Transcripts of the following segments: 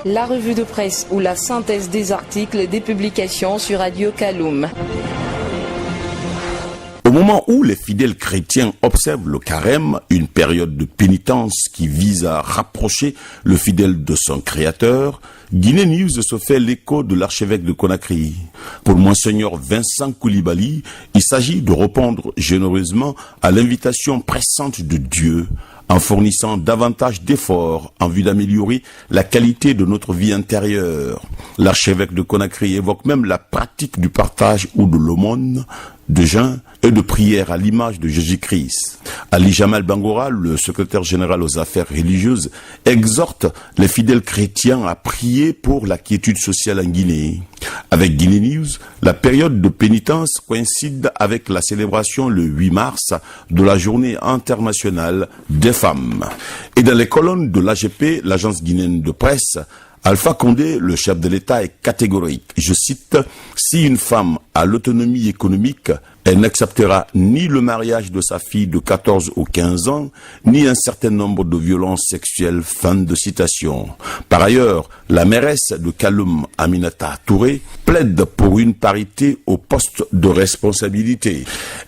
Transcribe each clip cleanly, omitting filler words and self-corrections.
La revue de presse ou la synthèse des articles des publications sur Radio Kaloum. Au moment où les fidèles chrétiens observent le carême, une période de pénitence qui vise à rapprocher le fidèle de son créateur, Guinée News se fait l'écho de l'archevêque de Conakry. Pour Monseigneur Vincent Koulibaly, il s'agit de répondre généreusement à l'invitation pressante de Dieu en fournissant davantage d'efforts en vue d'améliorer la qualité de notre vie intérieure. L'archevêque de Conakry évoque même la pratique du partage ou de l'aumône, de jeûne et de prière à l'image de Jésus-Christ. Ali Jamal Bangora, le secrétaire général aux affaires religieuses, exhorte les fidèles chrétiens à prier pour la quiétude sociale en Guinée. Avec Guinée News, la période de pénitence coïncide avec la célébration le 8 mars de la journée internationale des femmes. Et dans les colonnes de l'AGP, l'agence guinéenne de presse, Alpha Condé, le chef de l'État, est catégorique. Je cite, « Si une femme a l'autonomie économique, elle n'acceptera ni le mariage de sa fille de 14 ou 15 ans, ni un certain nombre de violences sexuelles. » Fin de citation. Par ailleurs, la mairesse de Kaloum, Aminata Touré, plaide pour une parité au poste de responsabilité.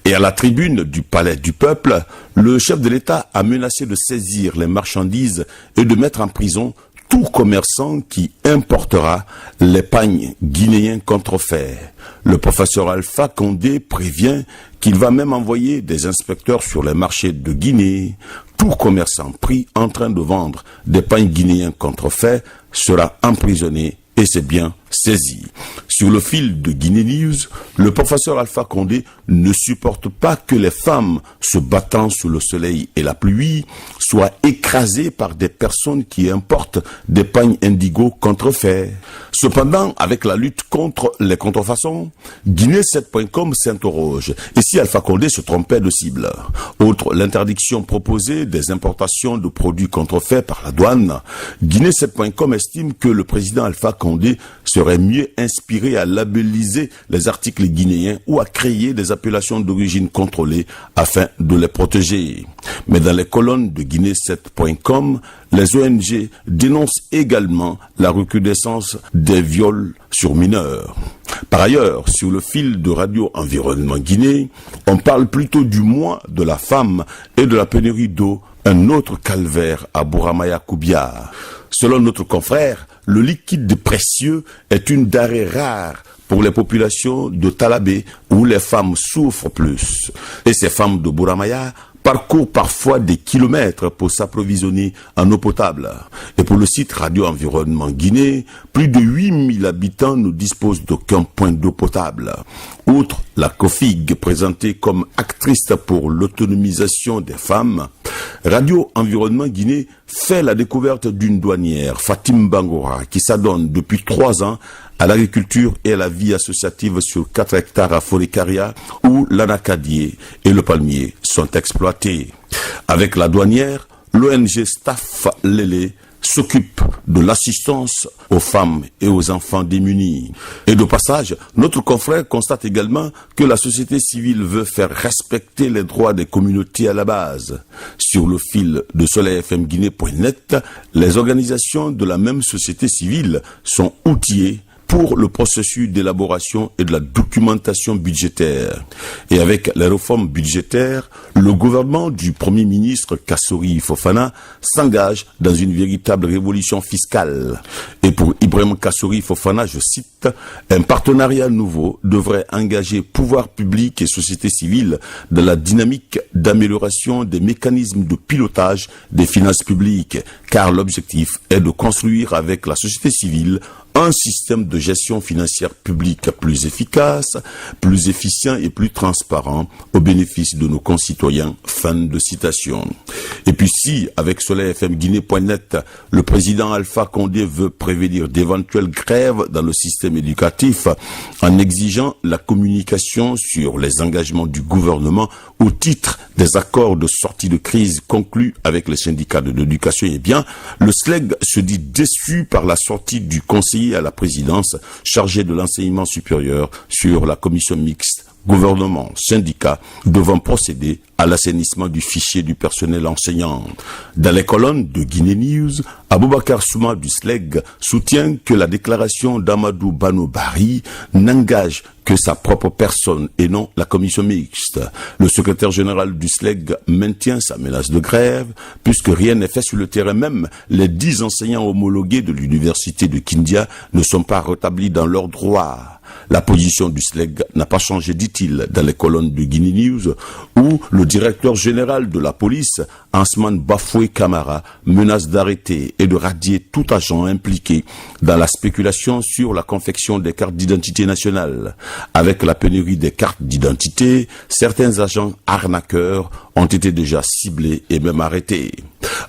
Et à la tribune du Palais du Peuple, le chef de l'État a menacé de saisir les marchandises et de mettre en prison tout commerçant qui importera les pagnes guinéens contrefaits. Le professeur Alpha Condé prévient qu'il va même envoyer des inspecteurs sur les marchés de Guinée. Tout commerçant pris en train de vendre des pagnes guinéens contrefaits sera emprisonné et ses biens saisis. Sur le fil de Guinée News, le professeur Alpha Condé ne supporte pas que les femmes se battant sous le soleil et la pluie soient écrasées par des personnes qui importent des pagnes indigo contrefaits. Cependant, avec la lutte contre les contrefaçons, Guinée7.com s'interroge. Et si Alpha Condé se trompait de cible? Outre l'interdiction proposée des importations de produits contrefaits par la douane, Guinée7.com estime que le président Alpha Condé serait mieux inspiré à labelliser les articles guinéens ou à créer des appellations d'origine contrôlée afin de les protéger. Mais dans les colonnes de Guinée7.com, les ONG dénoncent également la recrudescence des viols sur mineurs. Par ailleurs, sur le fil de Radio Environnement Guinée, on parle plutôt du mois de la femme et de la pénurie d'eau, un autre calvaire à Bouramaya Koubia. Selon notre confrère, le liquide précieux est une denrée rare pour les populations de Talabé où les femmes souffrent plus. Et ces femmes de Bouramaya parcourent parfois des kilomètres pour s'approvisionner en eau potable. Et pour le site Radio Environnement Guinée, plus de 8000 habitants ne disposent d'aucun point d'eau potable. Outre la COFIG présentée comme actrice pour l'autonomisation des femmes, Radio Environnement Guinée fait la découverte d'une douanière, Fatim Bangora, qui s'adonne depuis 3 ans à l'agriculture et à la vie associative sur 4 hectares à Forêt-Caria où l'anacadier et le palmier sont exploités. Avec la douanière, l'ONG Staff Lélé s'occupe de l'assistance aux femmes et aux enfants démunis. Et de passage, notre confrère constate également que la société civile veut faire respecter les droits des communautés à la base. Sur le fil de soleilfmguinée.net, les organisations de la même société civile sont outillées pour le processus d'élaboration et de la documentation budgétaire. Et avec les réformes budgétaires, le gouvernement du Premier ministre Kassori Fofana s'engage dans une véritable révolution fiscale. Et pour Ibrahim Kassori Fofana, je cite, « Un partenariat nouveau devrait engager pouvoir public et société civile dans la dynamique d'amélioration des mécanismes de pilotage des finances publiques, car l'objectif est de construire avec la société civile un système de gestion financière publique plus efficace, plus efficient et plus transparent au bénéfice de nos concitoyens. » Fin de citation. Et puis si, avec soleilfmguinée.net, le président Alpha Condé veut prévenir d'éventuelles grèves dans le système éducatif en exigeant la communication sur les engagements du gouvernement au titre des accords de sortie de crise conclus avec les syndicats de l'éducation, eh bien, le SLEG se dit déçu par la sortie du conseiller à la présidence chargé de l'enseignement supérieur sur la commission mixte gouvernement, syndicats devant procéder à l'assainissement du fichier du personnel enseignant. Dans les colonnes de Guinée News, Aboubakar Souma du SLEG soutient que la déclaration d'Amadou Bano Bari n'engage que sa propre personne et non la commission mixte. Le secrétaire général du SLEG maintient sa menace de grève puisque rien n'est fait sur le terrain. Même les 10 enseignants homologués de l'université de Kindia ne sont pas rétablis dans leurs droits. La position du SLEG n'a pas changé, dit-il, dans les colonnes de Guinée News, où le directeur général de la police, Ansman Bafoué Camara, menace d'arrêter et de radier tout agent impliqué dans la spéculation sur la confection des cartes d'identité nationale. Avec la pénurie des cartes d'identité, certains agents arnaqueurs ont été déjà ciblés et même arrêtés.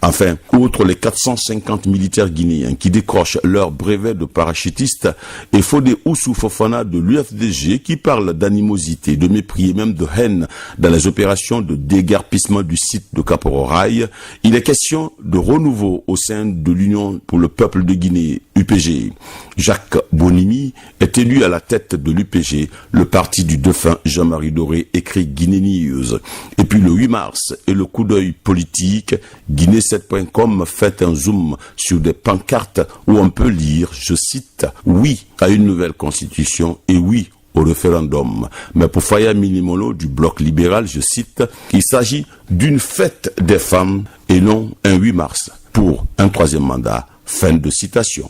Enfin, outre les 450 militaires guinéens qui décrochent leur brevet de parachutiste, et Fodé Oussou Fofana de l'UFDG qui parle d'animosité, de mépris et même de haine dans les opérations de déguerpissement du site de Kapororaï, il est question de renouveau au sein de l'Union pour le peuple de Guinée, UPG. Jacques Bonimi est élu à la tête de l'UPG, le parti du défunt Jean-Marie Doré, écrit Guinée News. Et puis le 8 mars et le coup d'œil politique, Guinée7.com fait un zoom sur des pancartes où on peut lire, je cite, « Oui à une nouvelle constitution et oui au référendum ». Mais pour Faya Minimolo du bloc libéral, je cite, « Il s'agit d'une fête des femmes et non un 8 mars pour un 3e mandat ». Fin de citation.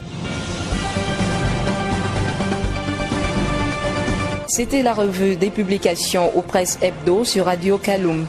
C'était la revue des publications aux presses hebdo sur Radio Kaloum.